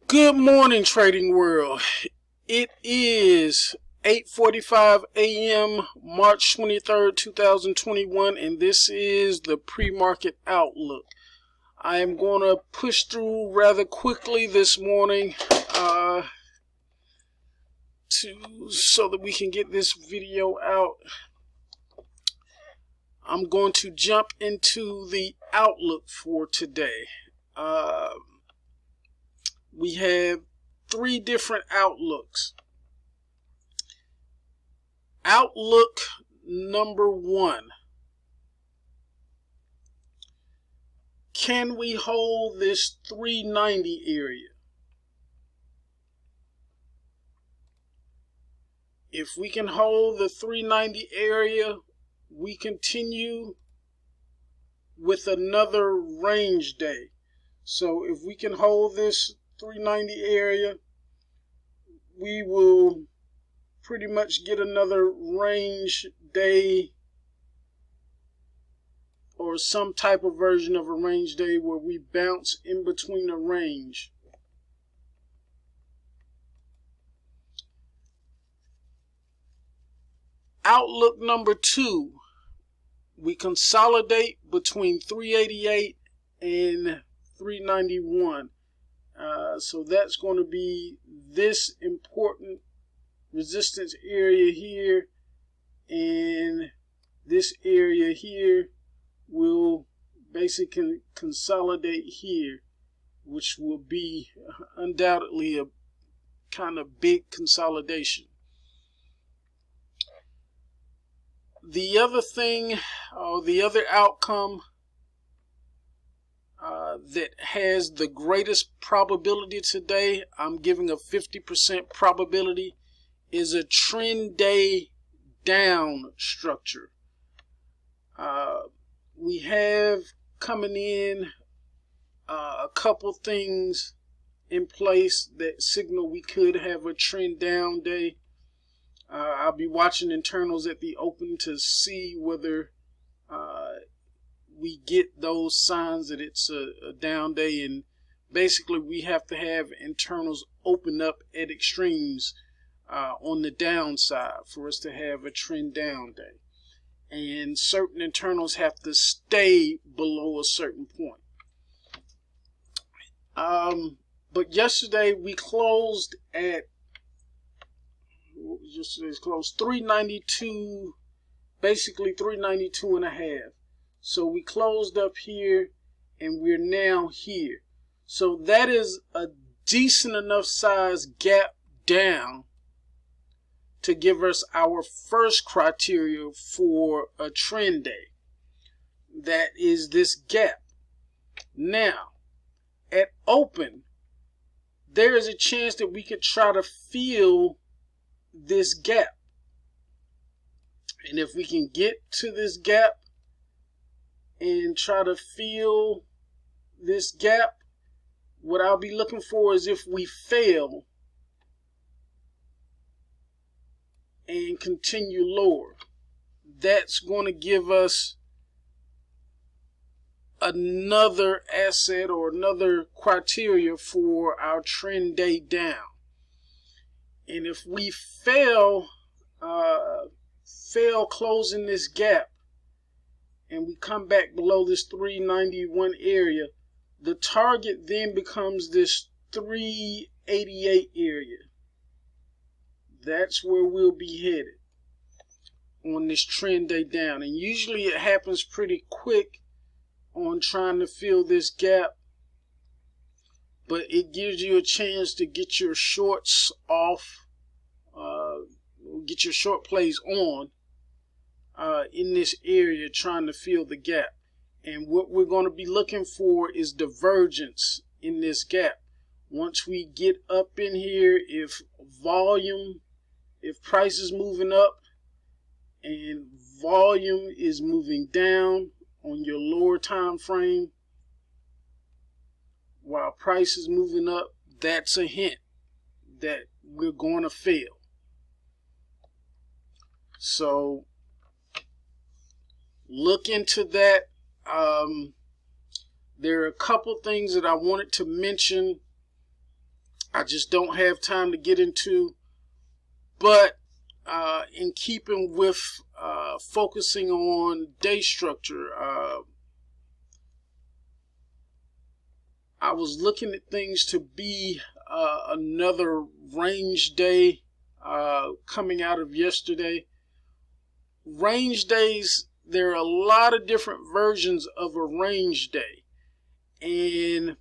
Good morning, trading world. It is 8:45 a.m. March 23rd, 2021, and this is the pre-market outlook. I am going to push through rather quickly this morning so that we can get this video out. I'm going to jump into the outlook for today. We have three different outlooks. Outlook number one. Can we hold this 390 area? If we can hold the 390 area, we continue with another range day. So if we can hold this 390 area, we will pretty much get another range day or some type of version of a range day where we bounce in between a range. Outlook number two, we consolidate between 388 and 391. So that's going to be this important resistance area here, and this area here will basically consolidate here, which will be undoubtedly a kind of big consolidation. The other thing, the other outcome that has the greatest probability today, I'm giving a 50% probability, is a trend day down structure. We have coming in a couple things in place that signal we could have a trend down day. I'll be watching internals at the open to see whether we get those signs that it's a down day, and basically we have to have internals open up at extremes on the downside for us to have a trend down day, and certain internals have to stay below a certain point. But yesterday we closed at yesterday's close 392, basically 392 and a half. So we closed up here and we're now here. So that is a decent enough size gap down to give us our first criteria for a trend day. That is this gap. Now, at open, there is a chance that we could try to fill this gap. And if we can get to this gap and try to fill this gap, what I'll be looking for is if we fail and continue lower, that's going to give us another asset or another criteria for our trend day down. And if we fail closing this gap and we come back below this 391 area, the target then becomes this 388 area. That's where we'll be headed on this trend day down. And usually it happens pretty quick on trying to fill this gap, but it gives you a chance to get your shorts off, get your short plays on in this area trying to fill the gap. And what we're going to be looking for is divergence in this gap. Once we get up in here, if price is moving up and volume is moving down on your lower time frame while price is moving up, that's a hint that we're going to fail. So look into that. There are a couple things that I wanted to mention I just don't have time to get into. But in keeping with focusing on day structure, I was looking at things to be another range day coming out of yesterday. Range days, there are a lot of different versions of a range day. And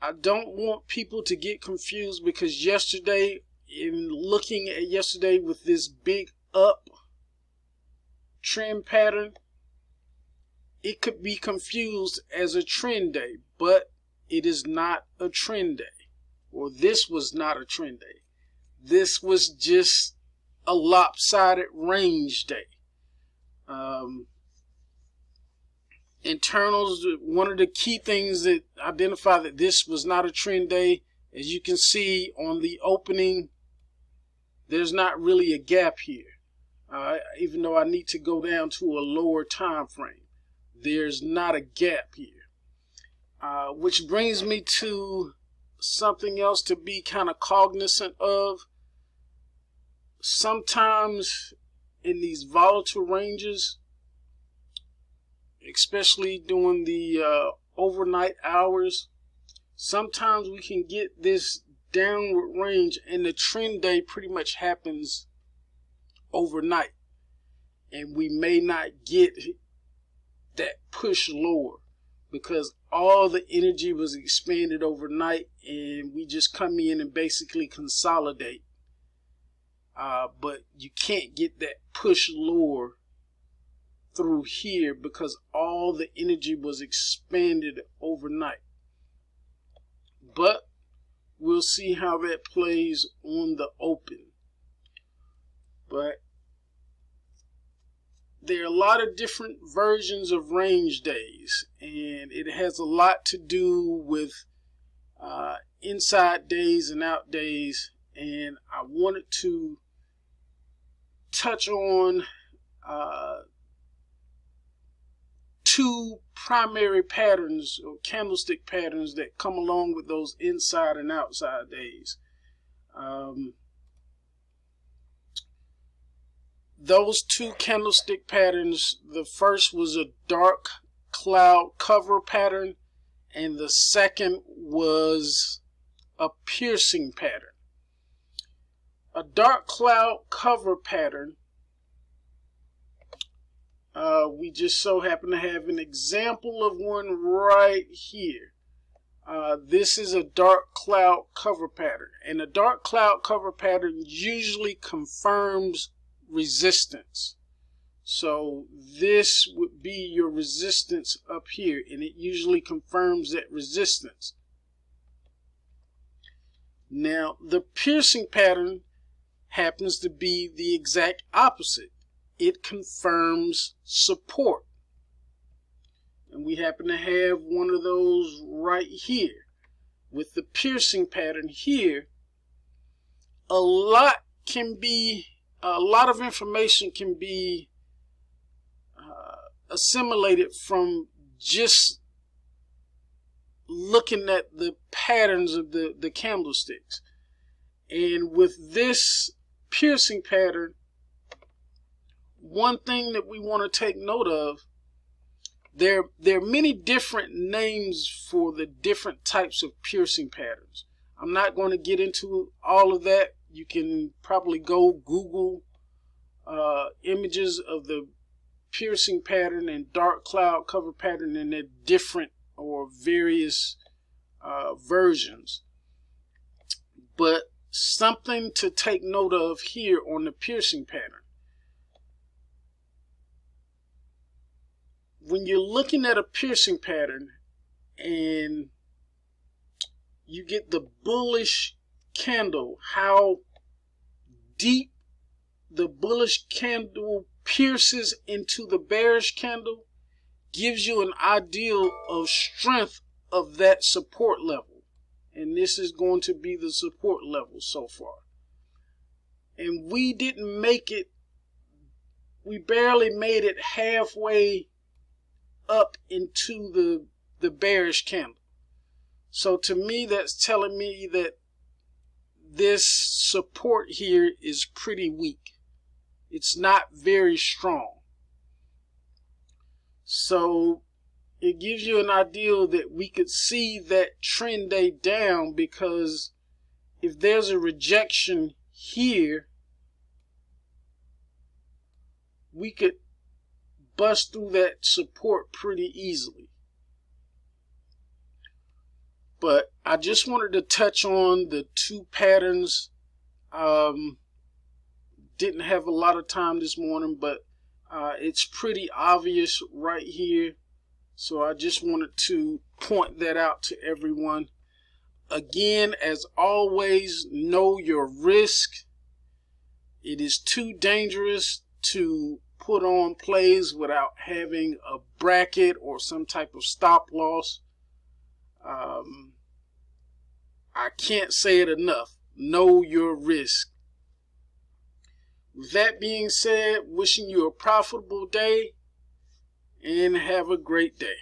I don't want people to get confused, because yesterday, in looking at yesterday with this big up trend pattern, it could be confused as a trend day, but it is not a trend day. Or this was not a trend day. This was just a lopsided range day. Internals, one of the key things that identify that this was not a trend day, as you can see on the opening, there's not really a gap here. Even though I need to go down to a lower time frame, there's not a gap here. Which brings me to something else to be kind of cognizant of. Sometimes in these volatile ranges, especially during the overnight hours, sometimes we can get this downward range and the trend day pretty much happens overnight, and we may not get that push lower because all the energy was expanded overnight, and we just come in and basically consolidate. But you can't get that push lower through here because all the energy was expanded overnight. But we'll see how that plays on the open. But there are a lot of different versions of range days, and it has a lot to do with inside days and out days. And I wanted to touch on two primary patterns or candlestick patterns that come along with those inside and outside days. Those two candlestick patterns, the first was a dark cloud cover pattern, and the second was a piercing pattern. A dark cloud cover pattern, we just so happen to have an example of one right here. This is a dark cloud cover pattern, and a dark cloud cover pattern usually confirms resistance. So this would be your resistance up here, and it usually confirms that resistance. Now, the piercing pattern happens to be the exact opposite. It confirms support. And we happen to have one of those right here. With the piercing pattern here, a lot of information can be assimilated from just looking at the patterns of the candlesticks. And with this piercing pattern, one thing that we want to take note of, there are many different names for the different types of piercing patterns. I'm not going to get into all of that. You can probably go Google images of the piercing pattern and dark cloud cover pattern, and they're different or various versions. But something to take note of here on the piercing pattern. When you're looking at a piercing pattern and you get the bullish candle, how deep the bullish candle pierces into the bearish candle gives you an idea of strength of that support level. And this is going to be the support level so far. And we didn't make it, we barely made it halfway up into the bearish candle. So to me, that's telling me that this support here is pretty weak. It's not very strong. So it gives you an idea that we could see that trend day down, because if there's a rejection here, we could bust through that support pretty easily. But I just wanted to touch on the two patterns. Didn't have a lot of time this morning, but it's pretty obvious right here. So I just wanted to point that out to everyone. Again, as always, know your risk. It is too dangerous to put on plays without having a bracket or some type of stop loss. I can't say it enough. Know your risk. With that being said, wishing you a profitable day and have a great day.